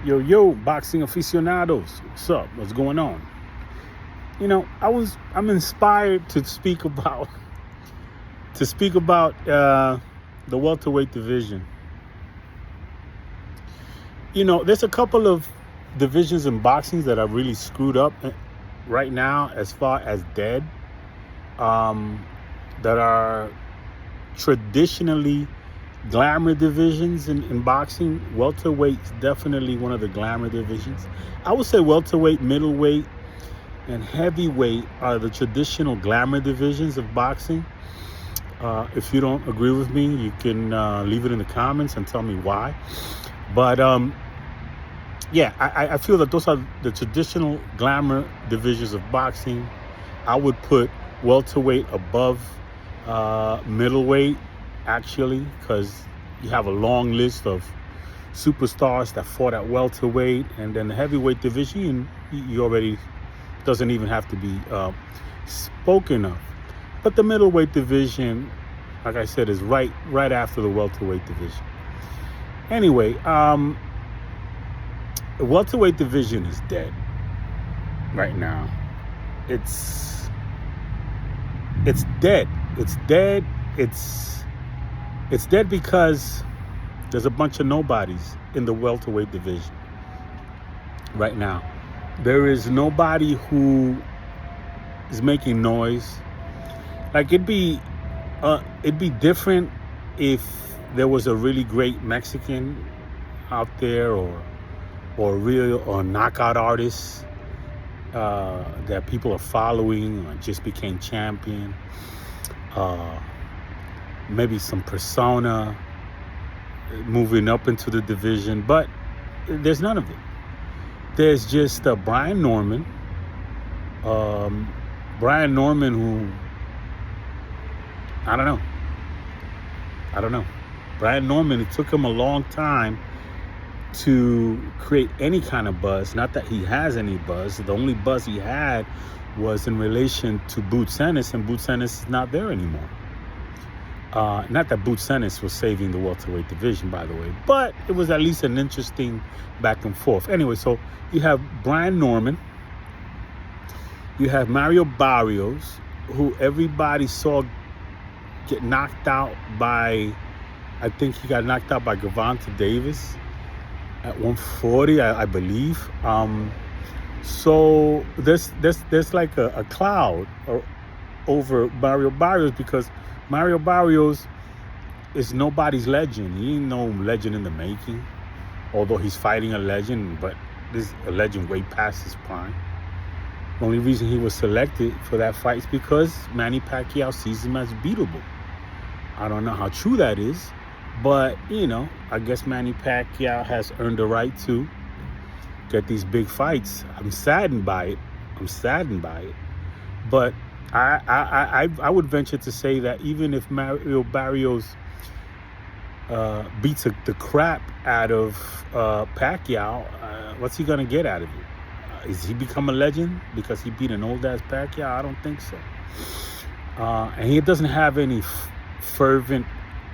Yo, boxing aficionados. What's up? What's going on? I'm inspired to speak about the welterweight division. There's a couple of divisions in boxing that are really screwed up right now as far as dead, that are traditionally glamour divisions in boxing. Welterweight is definitely one of the glamour divisions. I would say welterweight, middleweight, and heavyweight are the traditional glamour divisions of boxing. If you don't agree with me, you can leave it in the comments and tell me why. But I feel that those are the traditional glamour divisions of boxing. I would put welterweight above middleweight, actually, because you have a long list of superstars that fought at welterweight, and then the heavyweight division you already doesn't even have to be spoken of. But the middleweight division, like I said, is right after the welterweight division. Anyway, the welterweight division is dead right now. It's dead. It's dead. It's dead because there's a bunch of nobodies in the welterweight division right now. There is nobody who is making noise. Like it'd be different if there was a really great Mexican out there, or knockout artists that people are following, or just became champion. Maybe some persona moving up into the division, but there's none of it. There's just Brian Norman. Brian Norman, who I don't know. Brian Norman, it took him a long time to create any kind of buzz. Not that he has any buzz. The only buzz he had was in relation to Boots Ennis, and Boots Ennis is not there anymore. Not that Boots Ennis was saving the welterweight division, by the way, but it was at least an interesting back and forth. Anyway, so you have Brian Norman, you have Mario Barrios, who everybody saw get knocked out by, I think he got knocked out by Gervonta Davis at 140, I believe. So there's like a cloud over Mario Barrios, because Mario Barrios is nobody's legend. He ain't no legend in the making, although he's fighting a legend, but this is a legend way past his prime. The only reason he was selected for that fight is because Manny Pacquiao sees him as beatable. I don't know how true that is, but I guess Manny Pacquiao has earned the right to get these big fights. I'm saddened by it. But I would venture to say that even if Mario Barrios beats the crap out of Pacquiao, what's he gonna get out of it? Is he become a legend because he beat an old ass Pacquiao? I don't think so. And he doesn't have any fervent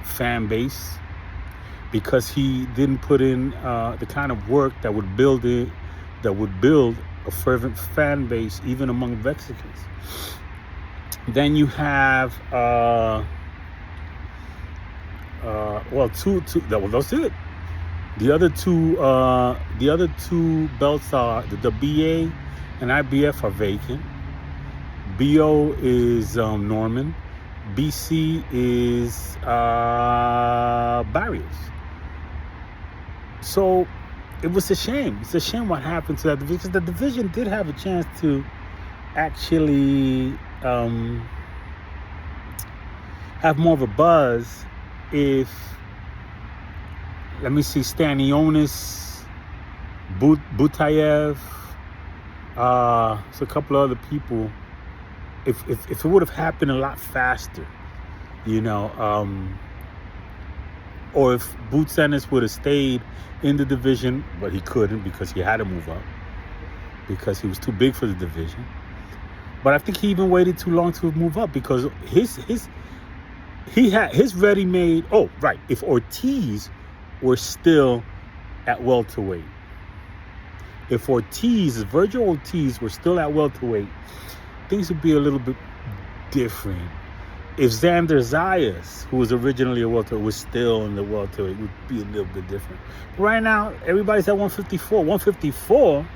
fan base, because he didn't put in the kind of work that would build a fervent fan base even among Mexicans. Then you have that's it. The other two belts are the BA and IBF are vacant. BO is Norman. BC is Barrios. So it was a shame. It's a shame what happened to that division, because the division did have a chance to actually have more of a buzz if, let me see, Stanionis, Butayev, so a couple of other people. If it would have happened a lot faster, or if Boots Ennis would have stayed in the division, but he couldn't because he had to move up because he was too big for the division. But I think he even waited too long to move up because he had his ready-made. Oh, right. If Ortiz were still at welterweight, if Virgil Ortiz were still at welterweight, things would be a little bit different. If Xander Zayas, who was originally a welterweight, was still in the welterweight, it would be a little bit different. But right now, everybody's at 154. 154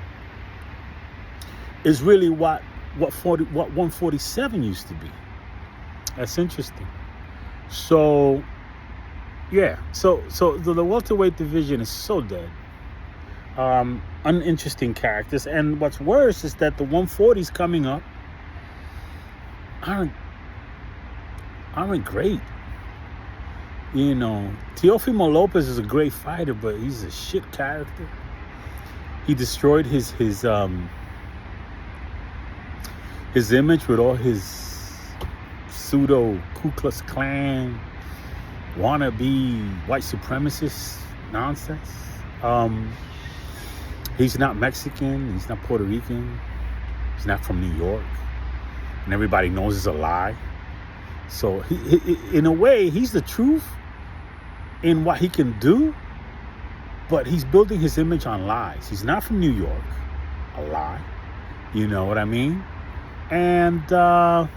is really what 147 used to be. That's interesting. So, yeah. So the welterweight division is so dead. Uninteresting characters. And what's worse is that the 140s coming up aren't great. You know, Teofimo Lopez is a great fighter, but he's a shit character. He destroyed his image with all his pseudo Ku Klux Klan wannabe white supremacist nonsense. He's not Mexican. He's not Puerto Rican. He's not from New York. And everybody knows it's a lie. So, he, in a way, he's the truth in what he can do, but he's building his image on lies. He's not from New York. A lie. You know what I mean? And I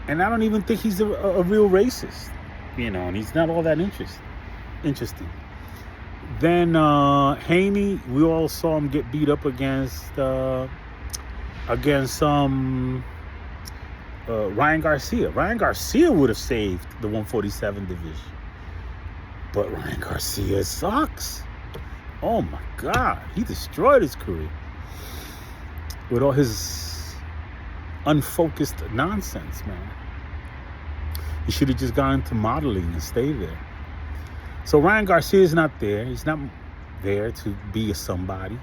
don't even think he's a real racist. You know, and he's not all that interesting. Then Haney, we all saw him get beat up against Ryan Garcia. Ryan Garcia would have saved the 147 division. But Ryan Garcia sucks. Oh my God. He destroyed his career with all his unfocused nonsense, man. He should have just gone into modeling and stayed there. So Ryan Garcia is not there. He's not there to be a somebody.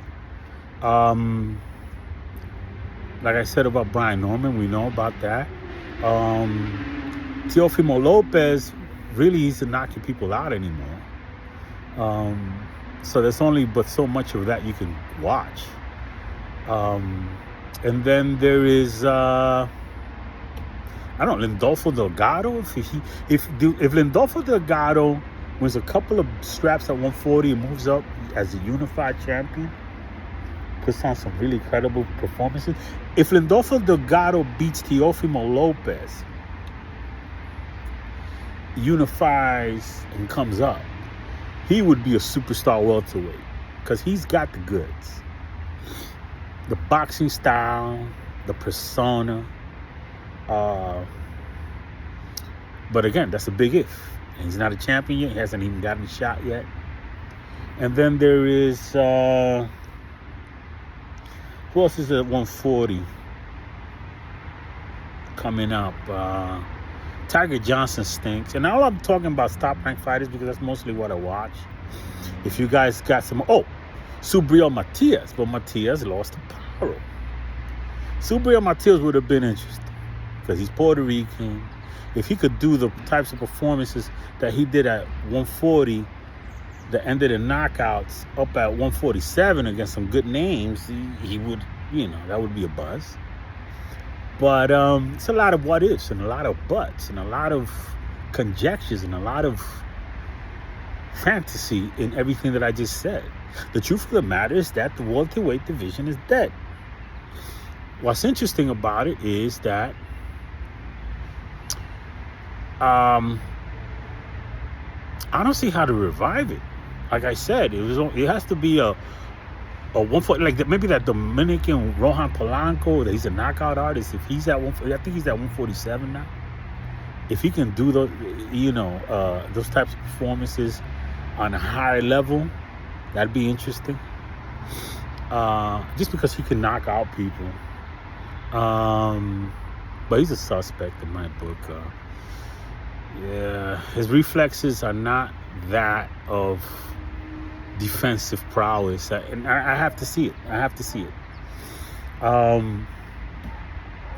Like I said about Brian Norman, we know about that. Teofimo Lopez, really, he's not knocking people out anymore. So there's only but so much of that you can watch. And then there is Lindolfo Delgado. If Lindolfo Delgado wins a couple of straps at 140 and moves up as a unified champion, puts on some really credible performances. If Lindolfo Delgado beats Teofimo Lopez, unifies and comes up, he would be a superstar welterweight because he's got the goods. The boxing style, the persona. But again, that's a big if. He's not a champion yet. He hasn't even gotten a shot yet. And then there is... who else is at 140 coming up? Tiger Johnson stinks. And all I'm talking about is top-ranked fighters because that's mostly what I watch. If you guys got some... Subriel Matias. But Matias lost to Paro. Subriel Matias would have been interesting because he's Puerto Rican. If he could do the types of performances that he did at 140 that ended in knockouts up at 147 against some good names, he would, that would be a buzz. But it's a lot of what ifs and a lot of buts and a lot of conjectures and a lot of fantasy in everything that I just said. The truth of the matter is that the welterweight division is dead. What's interesting about it is that I don't see how to revive it. Like I said, it has to be a 140, like maybe that Dominican Rohan Polanco, that he's a knockout artist. If he's at 140, I think he's at 147 now. If he can do those, those types of performances on a higher level, that'd be interesting. Just because he can knock out people. But he's a suspect in my book. Yeah, his reflexes are not that of defensive prowess, and I have to see it.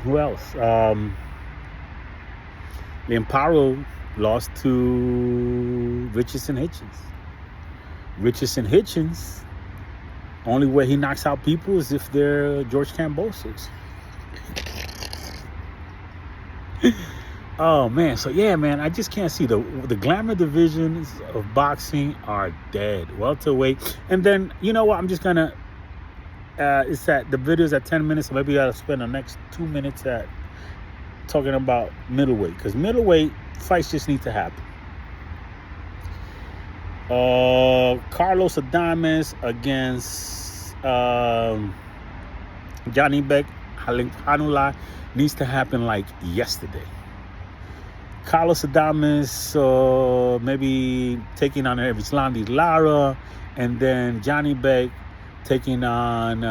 Who else? Limparo lost to Richardson Hitchens. Only way he knocks out people is if they're George Kambosos. Oh man, so yeah, man, I just can't see the glamour divisions of boxing are dead. Welterweight, and then you know what? I'm just gonna. It's at the video's at 10 minutes, so maybe I'll spend the next 2 minutes at talking about middleweight, because middleweight fights just need to happen. Carlos Adames against Johnny Beck Hanula needs to happen like yesterday. Carlos Adames maybe taking on Evislandi Lara, and then Johnny Beck taking on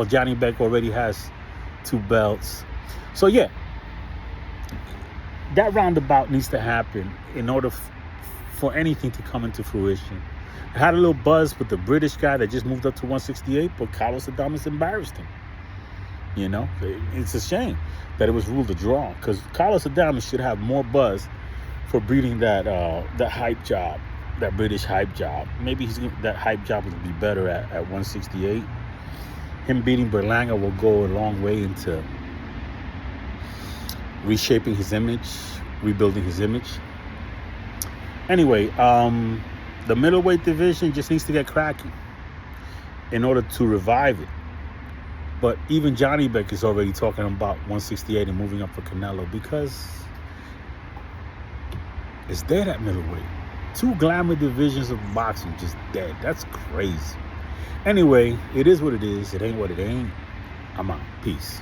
Johnny Beck already has 2 belts. So yeah, that roundabout needs to happen in order for anything to come into fruition. I had a little buzz with the British guy that just moved up to 168, but Carlos Adames embarrassed him. You know, it's a shame that it was ruled a draw, because Carlos Adames should have more buzz for beating that hype job, that British hype job. Maybe that hype job will be better at 168. Him beating Berlanga will go a long way into reshaping his image, rebuilding his image. Anyway, the middleweight division just needs to get cracking in order to revive it. But even Johnny Beck is already talking about 168 and moving up for Canelo, because it's dead at middleweight. 2 glamour divisions of boxing just dead. That's crazy. Anyway, it is what it is. It ain't what it ain't. I'm out. Peace.